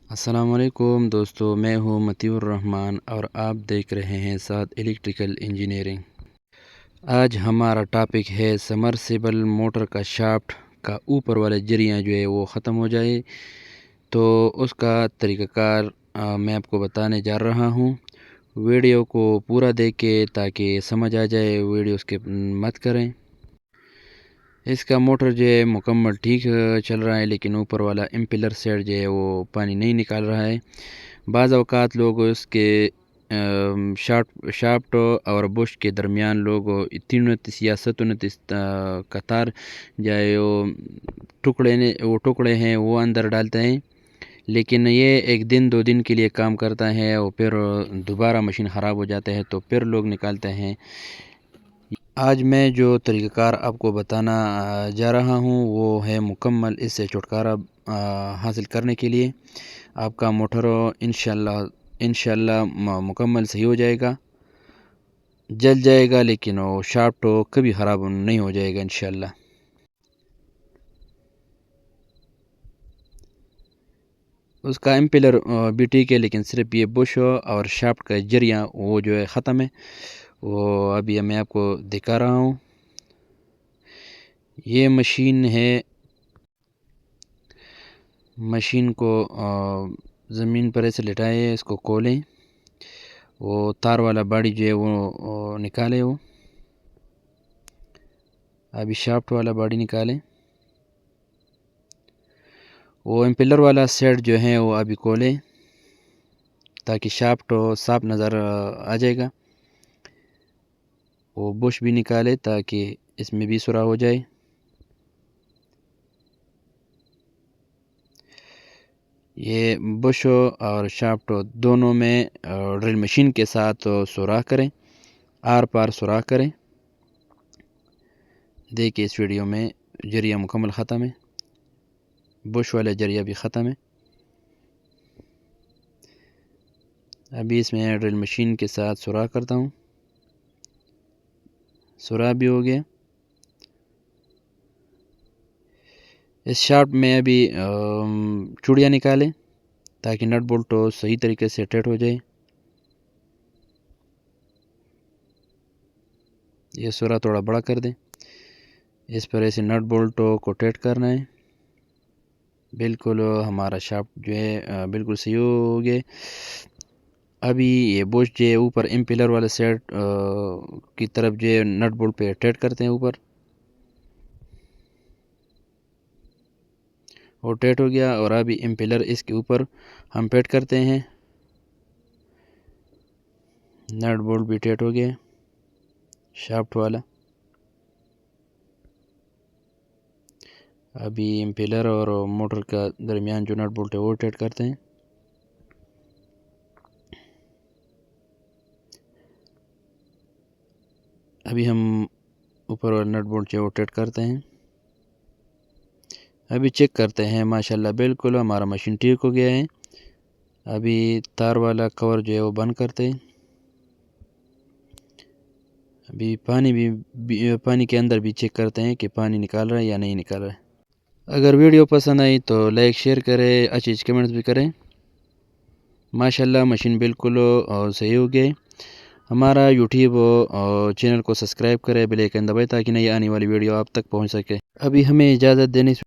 السلام علیکم دوستو، میں ہوں مطیع الرحمن اور آپ دیکھ رہے ہیں ساتھ الیکٹریکل انجینئرنگ۔ آج ہمارا ٹاپک ہے سمرسیبل موٹر کا شافٹ کا اوپر والا جریاں جو ہے وہ ختم ہو جائے تو اس کا طریقہ کار میں آپ کو بتانے جا رہا ہوں۔ ویڈیو کو پورا دیکھیں تاکہ سمجھ آ جائے، ویڈیو اسکپ مت کریں۔ اس کا موٹر جو ہے مکمل ٹھیک چل رہا ہے، لیکن اوپر والا امپیلر سیٹ جو ہے وہ پانی نہیں نکال رہا ہے۔ بعض اوقات لوگ اس کے شافٹ اور بش کے درمیان لوگ 29 یا 27 کا تار جائے وہ ٹکڑے ہیں وہ اندر ڈالتے ہیں، لیکن یہ ایک دن 2 دن کے لیے کام کرتا ہے اور پھر دوبارہ مشین خراب ہو جاتا ہے تو پھر لوگ نکالتے ہیں۔ آج میں جو طریقہ کار آپ کو بتانا جا رہا ہوں وہ ہے مکمل اس سے چھٹکارا حاصل کرنے کے لیے۔ آپ کا موٹر انشاءاللہ مکمل صحیح ہو جائے گا، جل جائے گا، لیکن وہ شافٹ کبھی خراب نہیں ہو جائے گا انشاءاللہ۔ اس کا امپیلر بھی ٹھیک ہے، لیکن صرف یہ بش اور شافٹ کا جریاں وہ جو ہے ختم ہے، وہ ابھی میں آپ کو دکھا رہا ہوں۔ یہ مشین کو زمین پر ایسے لٹائے، اس کو کھولیں، وہ تار والا باڑی جو ہے وہ نکالے، وہ ابھی شافٹ والا باڑی نکالیں، وہ امپیلر والا سیٹ جو ہے وہ ابھی کھولیں تاکہ شافٹ صاف نظر آ جائے گا۔ وہ بش بھی نکالے تاکہ اس میں بھی سوراخ ہو جائے۔ یہ بش اور شافٹ دونوں میں ڈرل مشین کے ساتھ سوراخ کریں، آر پار سوراخ کریں۔ دیکھیں اس ویڈیو میں جریہ مکمل ختم ہے، بش والا جریہ بھی ختم ہے۔ ابھی اس میں ڈرل مشین کے ساتھ سوراخ کرتا ہوں، سوراخ بھی ہو گیا۔ اس شافٹ میں ابھی چوڑیاں نکالیں تاکہ نٹ بولٹ صحیح طریقے سے ٹائٹ ہو جائے۔ یہ سوراخ تھوڑا بڑا کر دیں، اس پر ایسے نٹ بولٹ کو ٹائٹ کرنا ہے۔ بالکل ہمارا شافٹ جو ہے بالکل صحیح ہو گیا۔ ابھی یہ بش جو ہے اوپر امپیلر والا سیٹ کی طرف جو ہے نٹ بولٹ پہ ٹائٹ کرتے ہیں، اوپر وہ ٹائٹ ہو گیا، اور ابھی امپیلر اس کے اوپر ہم فٹ کرتے ہیں، نٹ بولٹ بھی ٹائٹ ہو گیا شافٹ والا۔ ابھی امپیلر اور موٹر کا درمیان جو نٹ بولٹ ہے وہ ٹائٹ کرتے ہیں۔ ابھی ہم اوپر والا نٹ بولٹ جو ہے وہ ٹائٹ کرتے ہیں۔ ابھی چیک کرتے ہیں، ماشاءاللہ بالکل ہمارا مشین ٹھیک ہو گیا ہے۔ ابھی تار والا کور جو ہے وہ بند کرتے ہیں۔ ابھی پانی کے اندر بھی چیک کرتے ہیں کہ پانی نکال رہا ہے یا نہیں نکال رہا ہے۔ اگر ویڈیو پسند آئی تو لائک شیئر کریں، اچھی کمنٹس بھی کریں۔ ماشاءاللہ مشین بالکل صحیح ہو گئی۔ ہمارا یوٹیوب چینل کو سبسکرائب کریں، بیل آئیکن دبائیں تاکہ نئی آنے والی ویڈیو آپ تک پہنچ سکے۔ ابھی ہمیں اجازت دینے